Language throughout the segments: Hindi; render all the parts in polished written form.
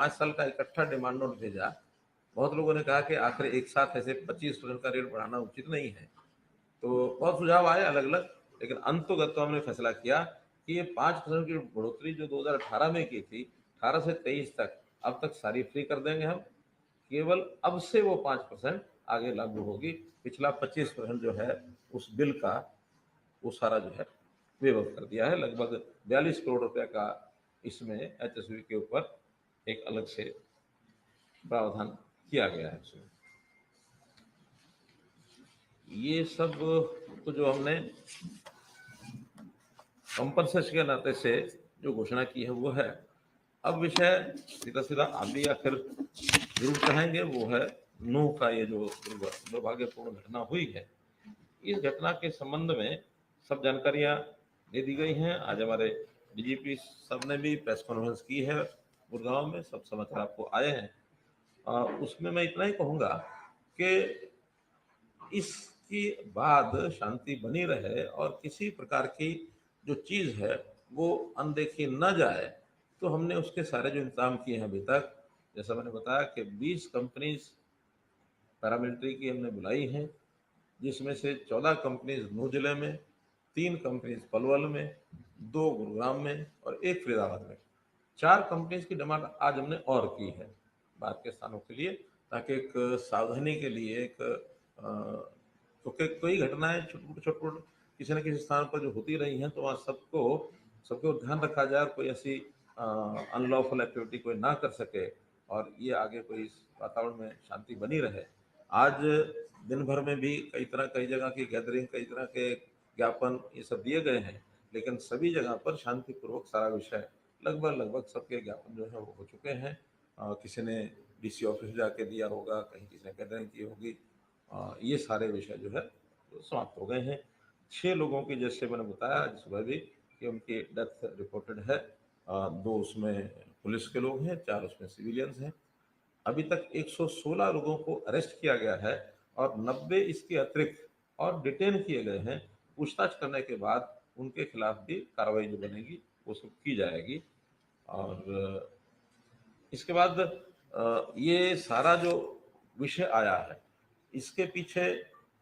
5 साल का इकट्ठा डिमांड नोट भेजा। बहुत लोगों ने कहा कि आखिर एक साथ ऐसे 25% का रेट बढ़ाना उचित नहीं है। तो बहुत सुझाव आए अलग-अलग, लेकिन अंततोगत तो हमने फैसला किया कि ये 5% की बढ़ोतरी जो 2018 में की थी, 18 से 23 तक, अब तक सारी फ्री कर देंगे हम। केवल अब से वो 5% आगे लागू होगी। पिछला 25% जो है उस बिल का, वो सारा जो है वेव ऑफ कर दिया है। लगभग 42 करोड़ रुपए का इसमें एचएसवी के ऊपर एक अलग से प्रावधान किया गया है उसमें। ये सब तो जो हमने कंपनसेशन के नाते से जो घोषणा की है वो है। अब विषय सीधा सीधा आप भी आखिर जरूर चाहेंगे, वो है नूह का ये जो दुर्भाग्यपूर्ण घटना हुई है। इस घटना के संबंध में सब जानकारियां दे दी गई हैं। आज हमारे डीजीपी साहब ने भी प्रेस कॉन्फ्रेंस की है गुड़गांव में, सब समाचार आपको आए हैं। उसमें मैं इतना ही कहूँगा कि इसके बाद शांति बनी रहे और किसी प्रकार की जो चीज़ है वो अनदेखी न जाए, तो हमने उसके सारे जो इंतजाम किए हैं अभी तक, जैसा मैंने बताया कि 20 कंपनीज पैरामिलिट्री की हमने बुलाई हैं, जिसमें से 14 कंपनीज नूह जिले में, 3 कंपनीज पलवल में, 2 गुरुग्राम में और 1 फरीदाबाद में। 4 कंपनीज की डिमांड आज हमने और की है बाहर के स्थानों के लिए, ताकि एक सावधानी के लिए एक क्योंकि कई घटनाएं छुटपुट छुटपुट किसी न किसी स्थान पर जो होती रही हैं, तो वहाँ सबको सबको ध्यान रखा जाए और कोई ऐसी अनलॉफुल एक्टिविटी कोई ना कर सके और ये आगे कोई इस वातावरण में शांति बनी रहे। आज दिन भर में भी कई जगह की गैदरिंग, कई तरह के ज्ञापन ये सब दिए गए हैं, लेकिन सभी जगह पर शांतिपूर्वक सारा विषय लगभग लगभग सबके ज्ञापन जो है वो हो चुके हैं। किसी ने डीसी ऑफिस जाके दिया होगा, कहीं किसी ने गैदरिंग की होगी। ये सारे विषय जो है वो समाप्त हो गए हैं। 6 लोगों की, जैसे मैंने बताया आज सुबह भी, कि उनकी डेथ रिपोर्टेड है। 2 उसमें पुलिस के लोग हैं, 4 उसमें सिविलियंस हैं। अभी तक 116 लोगों को अरेस्ट किया गया है और 90 इसके अतिरिक्त और डिटेन किए गए हैं। पूछताछ करने के बाद उनके खिलाफ भी कार्रवाई जो बनेगी वो सब की जाएगी। और इसके बाद ये सारा जो विषय आया है, इसके पीछे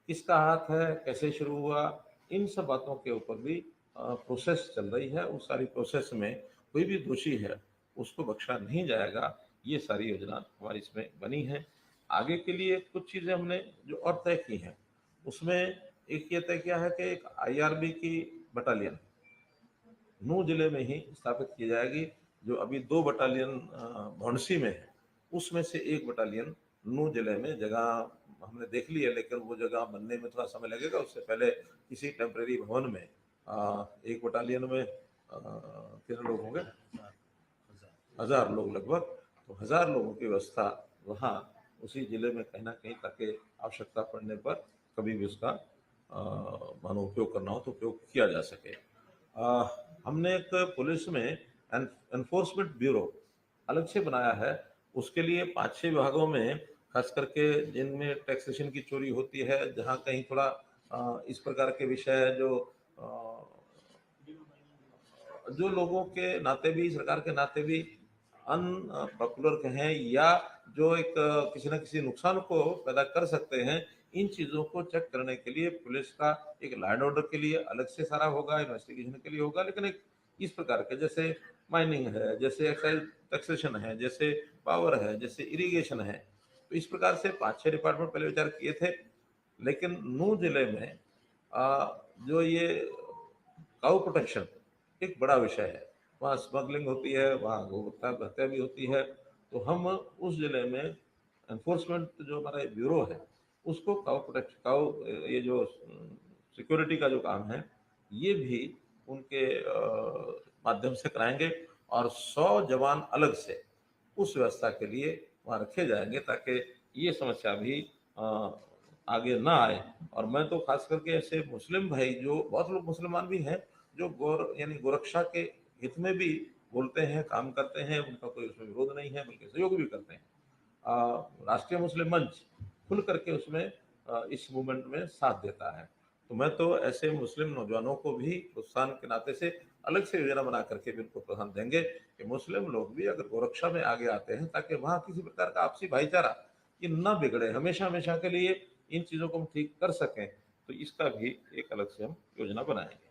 किसका हाथ है, कैसे शुरू हुआ, इन सब बातों के ऊपर भी प्रोसेस चल रही है। उस सारी प्रोसेस में कोई भी दोषी है उसको बख्शा नहीं जाएगा। ये सारी योजना हमारी इसमें बनी है। आगे के लिए कुछ चीज़ें हमने जो और तय की हैं, उसमें एक ये तय किया है कि एक आईआरबी की बटालियन नूह जिले में ही स्थापित की जाएगी। जो अभी 2 बटालियन भौंडसी में है, उसमें से एक बटालियन नूह जिले में जगह हमने देख ली है, लेकिन वो जगह बनने में थोड़ा समय लगेगा। उससे पहले किसी टेम्परेरी भवन में एक बटालियन में कितने लोग होंगे, 1000 लोग लगभग। तो 1000 लोगों की व्यवस्था वहाँ उसी जिले में कहीं ना कहीं, ताकि आवश्यकता पड़ने पर कभी भी उसका मानो उपयोग करना हो तो उपयोग किया जा सके। अ, हमने एक पुलिस में एनफोर्समेंट ब्यूरो अलग से बनाया है। उसके लिए 5-6 विभागों में, खास करके जिनमें टैक्सेशन की चोरी होती है, जहाँ कहीं थोड़ा इस प्रकार के विषय जो लोगों के नाते भी, सरकार के नाते भी अनपॉपुलर कहें, या जो एक किसी न किसी नुकसान को पैदा कर सकते हैं, इन चीज़ों को चेक करने के लिए पुलिस का एक लॉ एंड ऑर्डर के लिए अलग से सारा होगा, इन्वेस्टिगेशन के लिए होगा। लेकिन एक इस प्रकार के, जैसे माइनिंग है, जैसे एक्साइज टैक्सेशन है, जैसे पावर है, जैसे इरिगेशन है, तो इस प्रकार से 5-6 डिपार्टमेंट पहले विचार किए थे। लेकिन नूह जिले में जो ये काउ प्रोटेक्शन एक बड़ा विषय है, वहाँ स्मगलिंग होती है, वहाँ गोहत्या हत्या भी होती है। तो हम उस जिले में एनफोर्समेंट जो हमारा ब्यूरो है, उसको काउ ये जो सिक्योरिटी का जो काम है, ये भी उनके माध्यम से कराएंगे। और 100 जवान अलग से उस व्यवस्था के लिए वहाँ रखे जाएंगे, ताकि ये समस्या भी अ, आगे ना आए। और मैं तो खास करके ऐसे मुस्लिम भाई, जो बहुत लोग मुसलमान भी हैं, जो यानी गोरक्षा के हित में भी बोलते हैं, काम करते हैं, उनका कोई उसमें विरोध नहीं है, बल्कि सहयोग भी करते हैं। राष्ट्रीय मुस्लिम मंच खुल करके उसमें इस मूवमेंट में साथ देता है। तो मैं तो ऐसे मुस्लिम नौजवानों को भी प्रोत्साहन के नाते से अलग से योजना बना करके बिल्कुल प्रोत्साहन देंगे कि मुस्लिम लोग भी अगर गोरक्षा में आगे आते हैं, ताकि वहाँ किसी प्रकार का आपसी भाईचारा ये न बिगड़े, हमेशा हमेशा के लिए इन चीज़ों को हम ठीक कर सकें, तो इसका भी एक अलग से हम योजना बनाएंगे।